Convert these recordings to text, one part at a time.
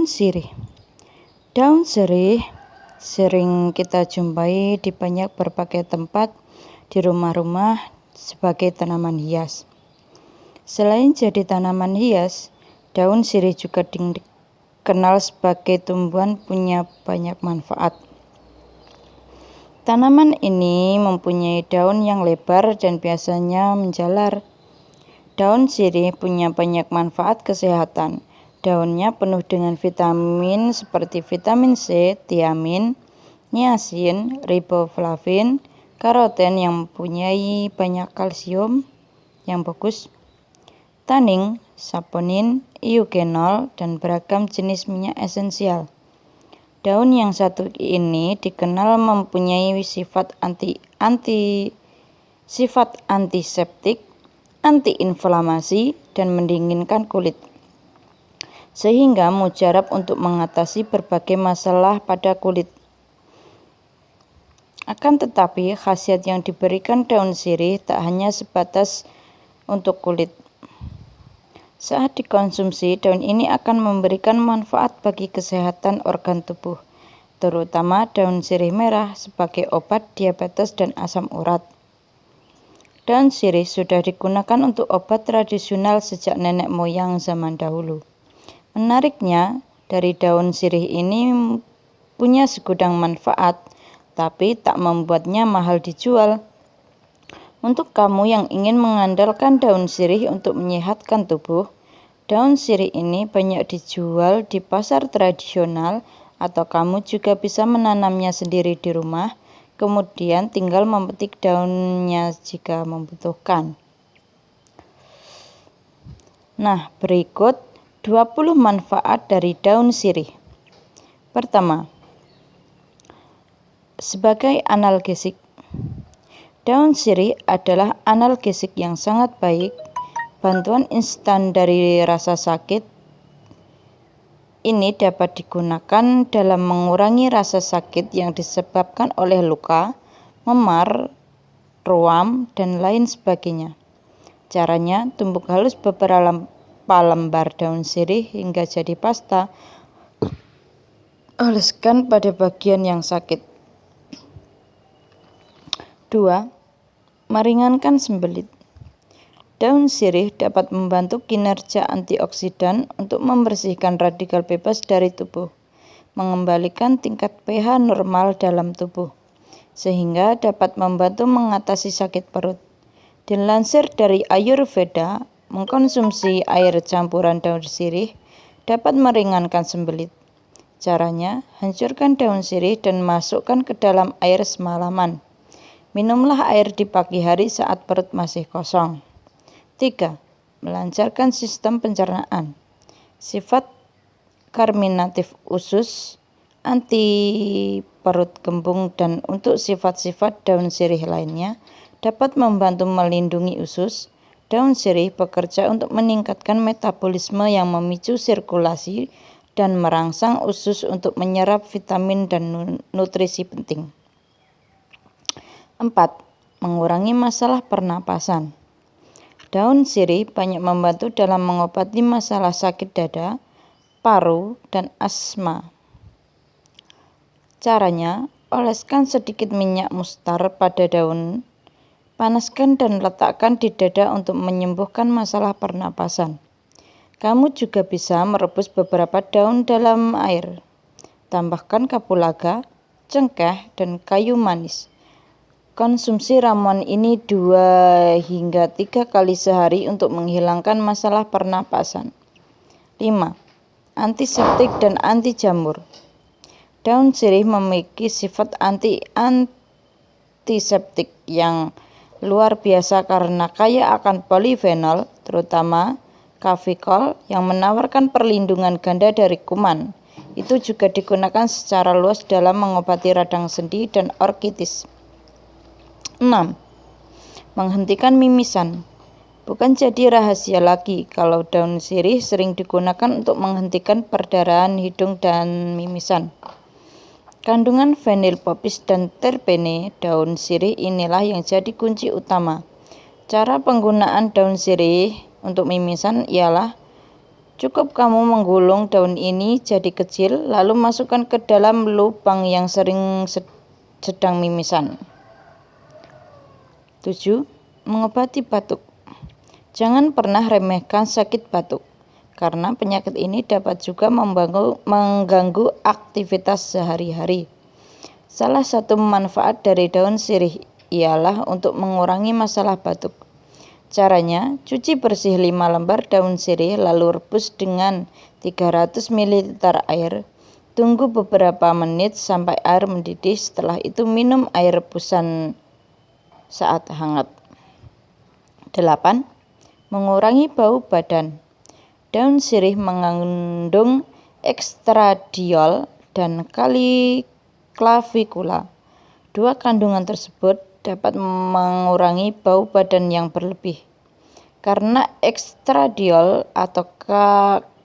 sirih. Daun sirih sering kita jumpai di banyak berbagai tempat di rumah-rumah sebagai tanaman hias. Selain jadi tanaman hias, daun sirih juga dikenal sebagai tumbuhan punya banyak manfaat. Tanaman ini mempunyai daun yang lebar dan biasanya menjalar. Daun sirih punya banyak manfaat kesehatan. Daunnya penuh dengan vitamin seperti vitamin C, tiamin, niacin, riboflavin, karoten yang mempunyai banyak kalsium yang bagus, tanin, saponin, eugenol, dan beragam jenis minyak esensial. Daun yang satu ini dikenal mempunyai sifat antiseptik, antiinflamasi, dan mendinginkan kulit, sehingga mujarab untuk mengatasi berbagai masalah pada kulit. Akan tetapi, khasiat yang diberikan daun sirih tak hanya sebatas untuk kulit. Saat dikonsumsi, daun ini akan memberikan manfaat bagi kesehatan organ tubuh, terutama daun sirih merah sebagai obat diabetes dan asam urat. Daun sirih sudah digunakan untuk obat tradisional sejak nenek moyang zaman dahulu. Menariknya, dari daun sirih ini punya segudang manfaat, tapi tak membuatnya mahal dijual. Untuk kamu yang ingin mengandalkan daun sirih untuk menyehatkan tubuh, daun sirih ini banyak dijual di pasar tradisional, atau kamu juga bisa menanamnya sendiri di rumah, kemudian tinggal memetik daunnya jika membutuhkan. Nah, berikut 20 manfaat dari daun sirih. Pertama, sebagai analgesik. Daun sirih adalah analgesik yang sangat baik. Bantuan instan dari rasa sakit ini dapat digunakan dalam mengurangi rasa sakit yang disebabkan oleh luka, memar, ruam, dan lain sebagainya. Caranya, tumbuk halus beberapa lembar daun sirih hingga jadi pasta. Oleskan pada bagian yang sakit. 2. Meringankan sembelit. Daun sirih dapat membantu kinerja antioksidan untuk membersihkan radikal bebas dari tubuh, mengembalikan tingkat pH normal dalam tubuh, sehingga dapat membantu mengatasi sakit perut. Dilansir dari Ayurveda, mengkonsumsi air campuran daun sirih dapat meringankan sembelit. Caranya, hancurkan daun sirih dan masukkan ke dalam air semalaman. Minumlah air di pagi hari saat perut masih kosong. 3. Melancarkan sistem pencernaan. Sifat karminatif usus, anti perut kembung, dan untuk sifat-sifat daun sirih lainnya dapat membantu melindungi usus. Daun sirih bekerja untuk meningkatkan metabolisme yang memicu sirkulasi dan merangsang usus untuk menyerap vitamin dan nutrisi penting. 4. Mengurangi masalah pernapasan. Daun sirih banyak membantu dalam mengobati masalah sakit dada, paru, dan asma. Caranya, oleskan sedikit minyak mustar pada daun, panaskan dan letakkan di dada untuk menyembuhkan masalah pernapasan. Kamu juga bisa merebus beberapa daun dalam air. Tambahkan kapulaga, cengkeh, dan kayu manis. Konsumsi ramuan ini 2 hingga 3 kali sehari untuk menghilangkan masalah pernapasan. 5. Antiseptik dan anti jamur. Daun sirih memiliki sifat antiseptik yang luar biasa karena kaya akan polifenol, terutama kafikol, yang menawarkan perlindungan ganda dari kuman. Itu juga digunakan secara luas dalam mengobati radang sendi dan orkitis. 6. Menghentikan mimisan. Bukan jadi rahasia lagi kalau daun sirih sering digunakan untuk menghentikan perdarahan hidung dan mimisan. Kandungan fenilpopis dan terpene daun sirih inilah yang jadi kunci utama. Cara penggunaan daun sirih untuk mimisan ialah Cukup kamu menggulung daun ini jadi kecil, lalu masukkan ke dalam lubang yang sedang mimisan. 7. Mengobati batuk. Jangan pernah remehkan sakit batuk, karena penyakit ini dapat juga mengganggu aktivitas sehari-hari. Salah satu manfaat dari daun sirih ialah untuk mengurangi masalah batuk. Caranya, cuci bersih 5 lembar daun sirih lalu rebus dengan 300 ml air. Tunggu beberapa menit sampai air mendidih, setelah itu minum air rebusan saat hangat. 8. Mengurangi bau badan. Daun sirih mengandung estradiol dan clavikula. Dua kandungan tersebut dapat mengurangi bau badan yang berlebih. Karena estradiol atau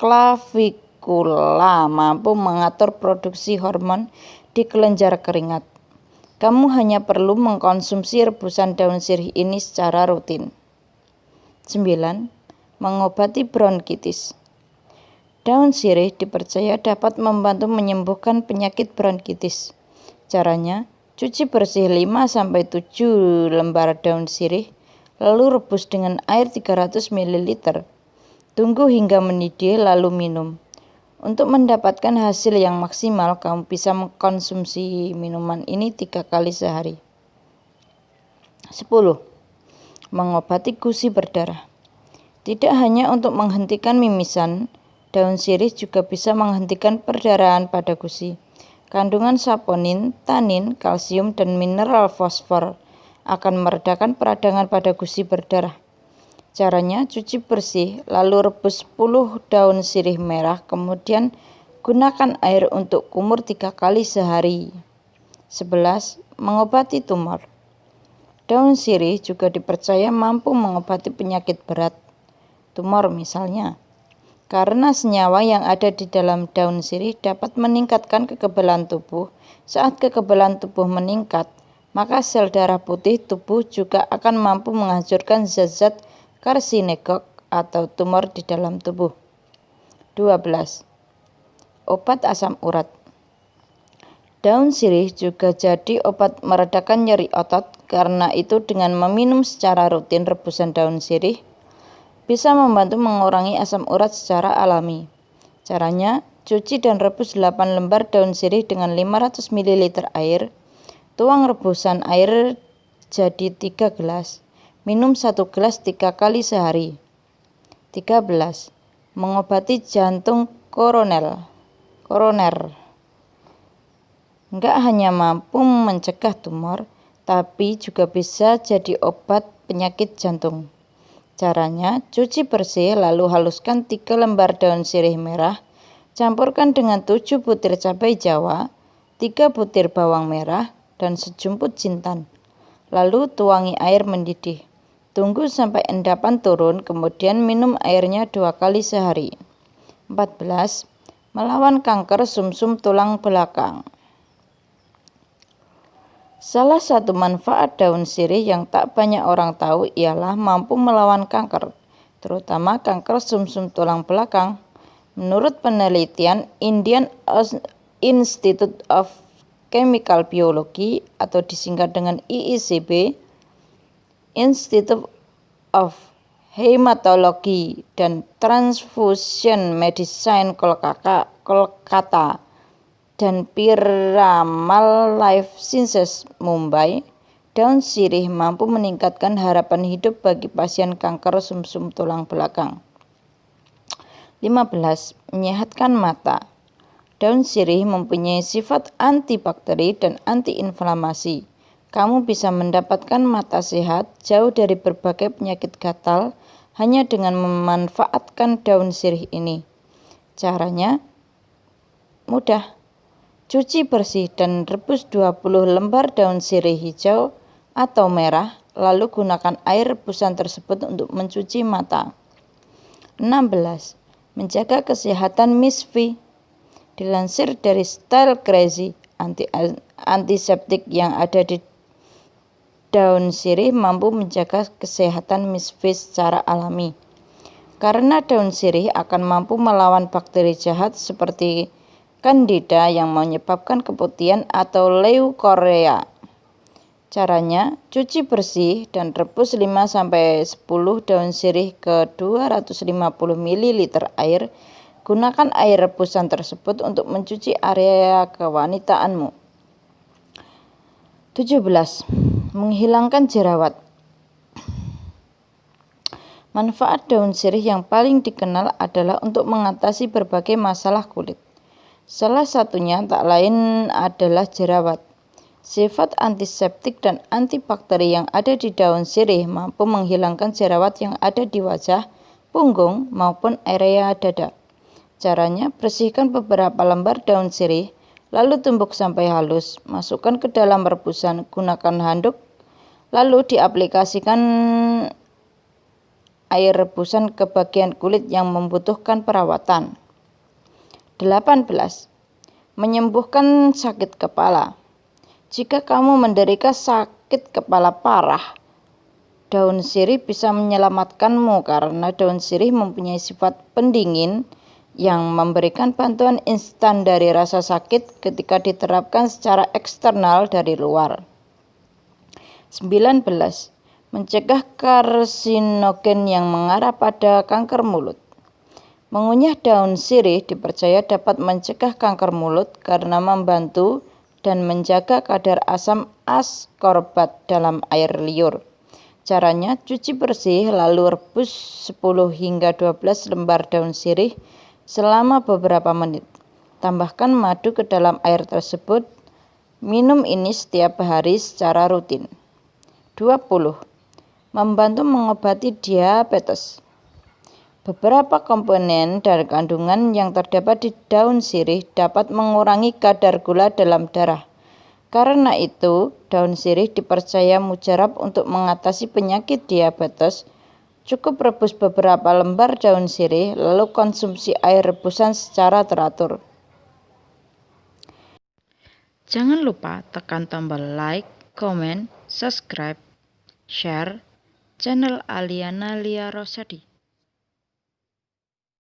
clavikula mampu mengatur produksi hormon di kelenjar keringat. Kamu hanya perlu mengkonsumsi rebusan daun sirih ini secara rutin. 9. Mengobati bronkitis. Daun sirih dipercaya dapat membantu menyembuhkan penyakit bronkitis. Caranya, cuci bersih 5-7 lembar daun sirih, lalu rebus dengan air 300 ml. Tunggu hingga mendidih lalu minum. Untuk mendapatkan hasil yang maksimal, kamu bisa mengkonsumsi minuman ini 3 kali sehari. 10. Mengobati gusi berdarah. Tidak hanya untuk menghentikan mimisan, daun sirih juga bisa menghentikan perdarahan pada gusi. Kandungan saponin, tanin, kalsium, dan mineral fosfor akan meredakan peradangan pada gusi berdarah. Caranya, cuci bersih, lalu rebus 10 daun sirih merah, kemudian gunakan air untuk kumur 3 kali sehari. 11. Mengobati tumor. Daun sirih juga dipercaya mampu mengobati penyakit berat, tumor misalnya. Karena senyawa yang ada di dalam daun sirih dapat meningkatkan kekebalan tubuh. Saat kekebalan tubuh meningkat, maka sel darah putih tubuh juga akan mampu menghancurkan zat-zat karsinogek atau tumor di dalam tubuh. 12. Obat asam urat. Daun sirih juga jadi obat meredakan nyeri otot. Karena itu dengan meminum secara rutin rebusan daun sirih, bisa membantu mengurangi asam urat secara alami. Caranya, cuci dan rebus 8 lembar daun sirih dengan 500 ml air. Tuang rebusan air jadi 3 gelas. Minum 1 gelas 3 kali sehari. 13. Mengobati jantung koroner. Enggak hanya mampu mencegah tumor, tapi juga bisa jadi obat penyakit jantung. Caranya, cuci bersih lalu haluskan 3 lembar daun sirih merah, campurkan dengan 7 butir cabai jawa, 3 butir bawang merah, dan sejumput jintan. Lalu tuangi air mendidih. Tunggu sampai endapan turun, kemudian minum airnya 2 kali sehari. 14. Melawan kanker sumsum tulang belakang. Salah satu manfaat daun sirih yang tak banyak orang tahu ialah mampu melawan kanker, terutama kanker sumsum tulang belakang. Menurut penelitian Indian Institute of Chemical Biology atau disingkat dengan IICB, Institute of Hematology dan Transfusion Medicine Kolkata, dan Piramal Life Sciences Mumbai, daun sirih mampu meningkatkan harapan hidup bagi pasien kanker sumsum tulang belakang. 15. Menyehatkan mata. Daun sirih mempunyai sifat antibakteri dan antiinflamasi. Kamu bisa mendapatkan mata sehat jauh dari berbagai penyakit gatal hanya dengan memanfaatkan daun sirih ini. Caranya mudah. Cuci bersih dan rebus 20 lembar daun sirih hijau atau merah, lalu gunakan air rebusan tersebut untuk mencuci mata. 16. Menjaga kesehatan Miss V. Dilansir dari Style Crazy, antiseptik yang ada di daun sirih mampu menjaga kesehatan Miss V secara alami. karena daun sirih akan mampu melawan bakteri jahat seperti Candida yang menyebabkan keputihan atau leukorea. Caranya, cuci bersih dan rebus 5-10 daun sirih ke 250 ml air. Gunakan air rebusan tersebut untuk mencuci area kewanitaanmu. 17. Menghilangkan jerawat. Manfaat daun sirih yang paling dikenal adalah untuk mengatasi berbagai masalah kulit. Salah satunya tak lain adalah jerawat. Sifat antiseptik dan antibakteri yang ada di daun sirih mampu menghilangkan jerawat yang ada di wajah, punggung, maupun area dada. Caranya, bersihkan beberapa lembar daun sirih, lalu tumbuk sampai halus. Masukkan ke dalam rebusan, gunakan handuk, lalu diaplikasikan air rebusan ke bagian kulit yang membutuhkan perawatan. 18. Menyembuhkan sakit kepala. Jika kamu menderita sakit kepala parah, daun sirih bisa menyelamatkanmu karena daun sirih mempunyai sifat pendingin yang memberikan bantuan instan dari rasa sakit ketika diterapkan secara eksternal dari luar. 19. Mencegah karsinogen yang mengarah pada kanker mulut. Mengunyah daun sirih dipercaya dapat mencegah kanker mulut karena membantu dan menjaga kadar asam askorbat dalam air liur. Caranya, cuci bersih lalu rebus 10 hingga 12 lembar daun sirih selama beberapa menit. Tambahkan madu ke dalam air tersebut. Minum ini setiap hari secara rutin. 20. Membantu mengobati diabetes. Beberapa komponen dan kandungan yang terdapat di daun sirih dapat mengurangi kadar gula dalam darah. Karena itu, daun sirih dipercaya mujarab untuk mengatasi penyakit diabetes. Cukup rebus beberapa lembar daun sirih, lalu konsumsi air rebusan secara teratur. Jangan lupa tekan tombol like, comment, subscribe, share channel Aliana Lia Rosadi.